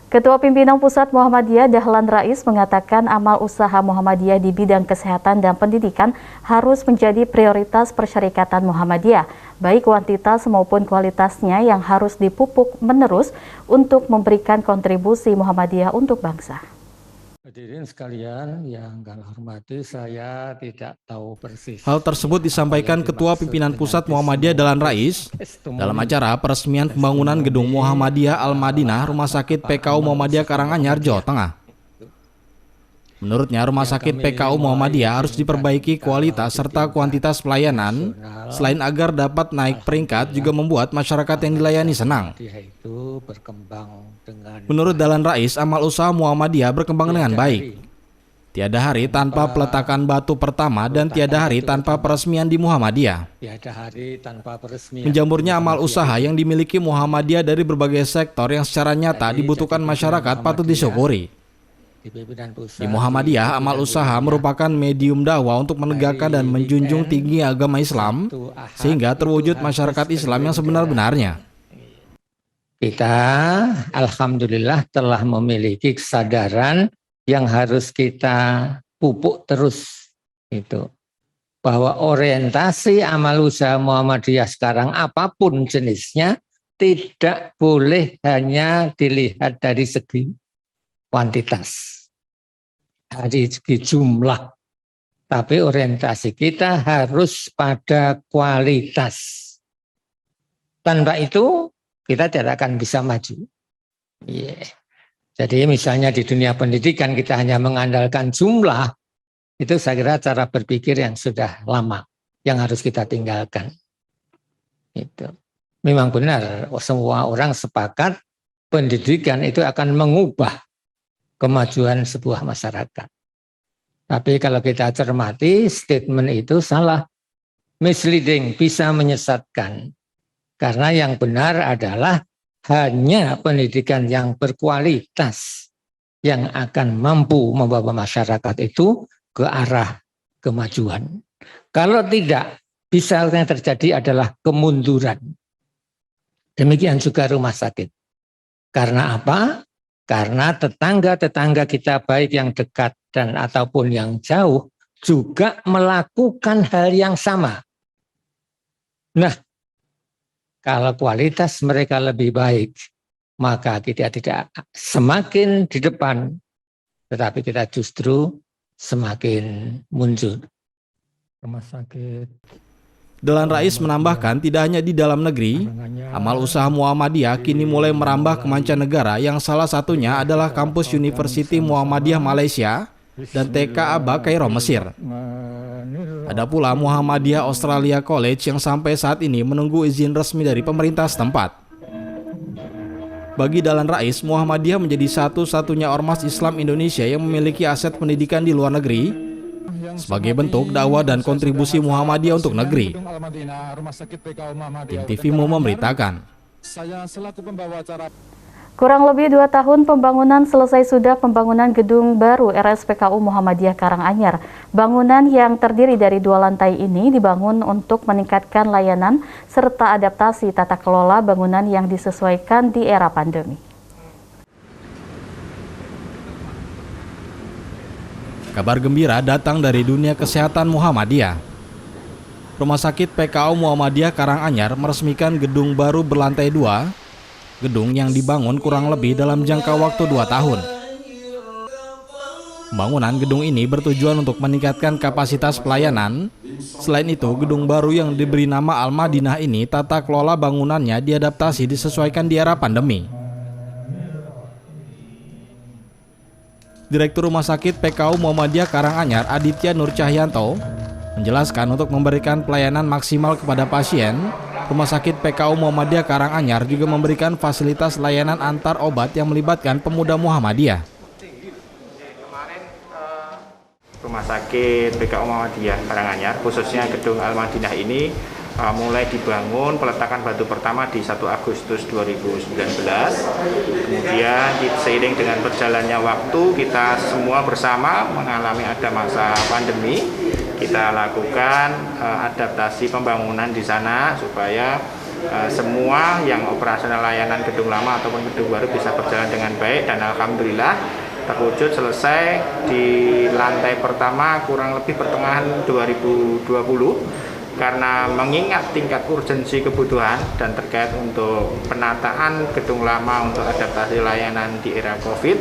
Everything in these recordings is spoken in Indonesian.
Ketua Pimpinan Pusat Muhammadiyah Dahlan Rais mengatakan amal usaha Muhammadiyah di bidang kesehatan dan pendidikan harus menjadi prioritas Persyarikatan Muhammadiyah, baik kuantitas maupun kualitasnya yang harus dipupuk menerus untuk memberikan kontribusi Muhammadiyah untuk bangsa. Hadirin sekalian yang kami hormati, saya tidak tahu persis. Hal tersebut disampaikan Ketua Pimpinan Pusat Muhammadiyah Dahlan Rais dalam acara peresmian pembangunan Gedung Muhammadiyah Al-Madinah Rumah Sakit PKU Muhammadiyah Karanganyar, Jawa Tengah. Menurutnya, Rumah Sakit PKU Muhammadiyah harus diperbaiki kualitas serta kuantitas pelayanan, selain agar dapat naik peringkat juga membuat masyarakat yang dilayani senang. Menurut Dahlan Rais, amal usaha Muhammadiyah berkembang dengan baik. Tiada hari tanpa peletakan batu pertama dan tiada hari tanpa peresmian di Muhammadiyah. Menjamurnya amal usaha yang dimiliki Muhammadiyah dari berbagai sektor yang secara nyata dibutuhkan masyarakat patut disyukuri. Di Muhammadiyah, amal usaha merupakan medium dakwah untuk menegakkan dan menjunjung tinggi agama Islam sehingga terwujud masyarakat Islam yang sebenar-benarnya. Kita alhamdulillah telah memiliki kesadaran yang harus kita pupuk terus, itu bahwa orientasi amal usaha Muhammadiyah sekarang apapun jenisnya tidak boleh hanya dilihat dari segi kuantitas, dari segi jumlah, tapi orientasi kita harus pada kualitas. Tanpa itu kita tidak akan bisa maju. Jadi misalnya di dunia pendidikan kita hanya mengandalkan jumlah, itu saya kira cara berpikir yang sudah lama, yang harus kita tinggalkan. Itu memang benar, semua orang sepakat pendidikan itu akan mengubah kemajuan sebuah masyarakat. Tapi kalau kita cermati, statement itu salah, misleading, bisa menyesatkan. Karena yang benar adalah hanya pendidikan yang berkualitas yang akan mampu membawa masyarakat itu ke arah kemajuan. Kalau tidak, bisa yang terjadi adalah kemunduran. Demikian juga rumah sakit. Karena apa? Karena tetangga-tetangga kita baik yang dekat dan ataupun yang jauh juga melakukan hal yang sama. Nah, kalau kualitas mereka lebih baik, maka kita tidak semakin di depan, tetapi kita justru semakin mundur. Rumah sakit. Dahlan Rais menambahkan tidak hanya di dalam negeri, amal usaha Muhammadiyah kini mulai merambah ke mancanegara yang salah satunya adalah kampus University Muhammadiyah Malaysia dan TK Aba Kairo Mesir. Ada pula Muhammadiyah Australia College yang sampai saat ini menunggu izin resmi dari pemerintah setempat. Bagi Dahlan Rais, Muhammadiyah menjadi satu-satunya ormas Islam Indonesia yang memiliki aset pendidikan di luar negeri sebagai bentuk dakwah dan kontribusi Muhammadiyah untuk negeri. Tim TVMU memberitakan. Kurang lebih 2 tahun pembangunan selesai sudah pembangunan gedung baru RSPKU Muhammadiyah Karanganyar. Bangunan yang terdiri dari 2 lantai ini dibangun untuk meningkatkan layanan serta adaptasi tata kelola bangunan yang disesuaikan di era pandemi. Kabar gembira datang dari dunia kesehatan Muhammadiyah. Rumah Sakit PKU Muhammadiyah Karanganyar meresmikan gedung baru berlantai 2, gedung yang dibangun kurang lebih dalam jangka waktu 2 tahun. Pembangunan gedung ini bertujuan untuk meningkatkan kapasitas pelayanan. Selain itu, gedung baru yang diberi nama Al-Madinah ini tata kelola bangunannya diadaptasi disesuaikan di era pandemi. Direktur Rumah Sakit PKU Muhammadiyah Karanganyar Aditya Nur Cahyanto menjelaskan untuk memberikan pelayanan maksimal kepada pasien, Rumah Sakit PKU Muhammadiyah Karanganyar juga memberikan fasilitas layanan antar obat yang melibatkan pemuda Muhammadiyah. Rumah Sakit PKU Muhammadiyah Karanganyar, khususnya gedung Al-Madinah ini mulai dibangun peletakan batu pertama di 1 Agustus 2019. Kemudian seiring dengan berjalannya waktu, kita semua bersama mengalami ada masa pandemi. Kita lakukan adaptasi pembangunan di sana supaya semua yang operasional layanan gedung lama ataupun gedung baru bisa berjalan dengan baik, dan alhamdulillah terwujud selesai di lantai pertama kurang lebih pertengahan 2020. Karena mengingat tingkat urgensi kebutuhan dan terkait untuk penataan gedung lama untuk adaptasi layanan di era COVID,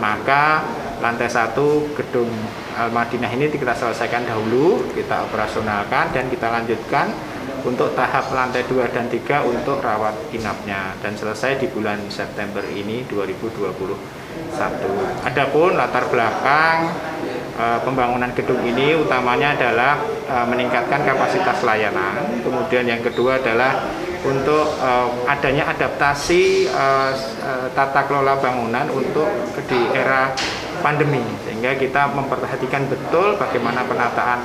maka lantai 1 gedung Al-Madinah ini kita selesaikan dahulu, kita operasionalkan dan kita lanjutkan untuk tahap lantai 2 dan 3 untuk rawat inapnya, dan selesai di bulan September ini 2021. Adapun latar belakang pembangunan gedung ini utamanya adalah meningkatkan kapasitas layanan, kemudian yang kedua adalah untuk adanya adaptasi tata kelola bangunan untuk di era pandemi, sehingga kita memperhatikan betul bagaimana penataan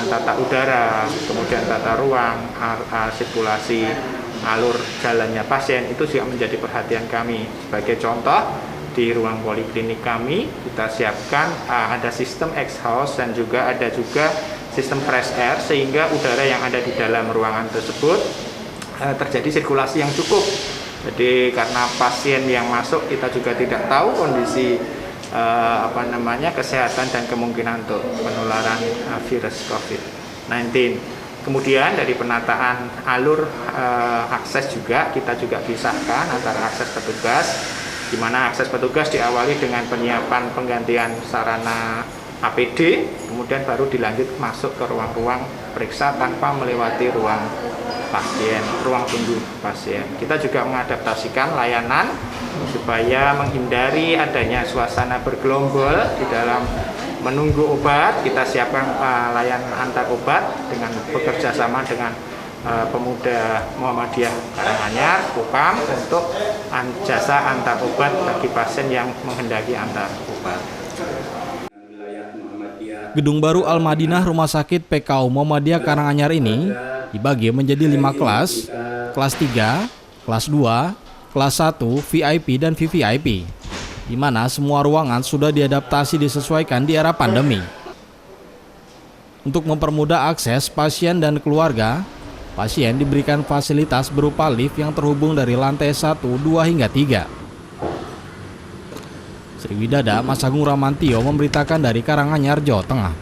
tata udara, kemudian tata ruang, sirkulasi, alur jalannya pasien, itu juga menjadi perhatian kami. Sebagai contoh, di ruang poliklinik kami kita siapkan ada sistem exhaust dan juga ada sistem fresh air, sehingga udara yang ada di dalam ruangan tersebut terjadi sirkulasi yang cukup. Jadi karena pasien yang masuk kita juga tidak tahu kondisi kesehatan dan kemungkinan untuk penularan virus COVID-19. Kemudian dari penataan alur akses juga kita juga pisahkan antara akses petugas, di mana akses petugas diawali dengan penyiapan penggantian sarana APD, kemudian baru dilanjut masuk ke ruang-ruang periksa tanpa melewati ruang tunggu pasien. Kita juga mengadaptasikan layanan supaya menghindari adanya suasana bergelombol di dalam menunggu obat. Kita siapkan layanan antar obat dengan bekerja sama dengan Pemuda Muhammadiyah Karanganyar, PUKAM, untuk jasa antar obat bagi pasien yang menghendaki antar obat. Gedung baru Al-Madinah Rumah Sakit PKU Muhammadiyah Karanganyar ini dibagi menjadi 5 kelas, kelas 3, kelas 2, kelas 1, VIP dan VVIP, di mana semua ruangan sudah diadaptasi disesuaikan di era pandemi. Untuk mempermudah akses pasien dan keluarga, pasien diberikan fasilitas berupa lift yang terhubung dari lantai 1, 2 hingga 3. Sriwidada Mas Agung Ramantio memberitakan dari Karanganyar, Jawa Tengah.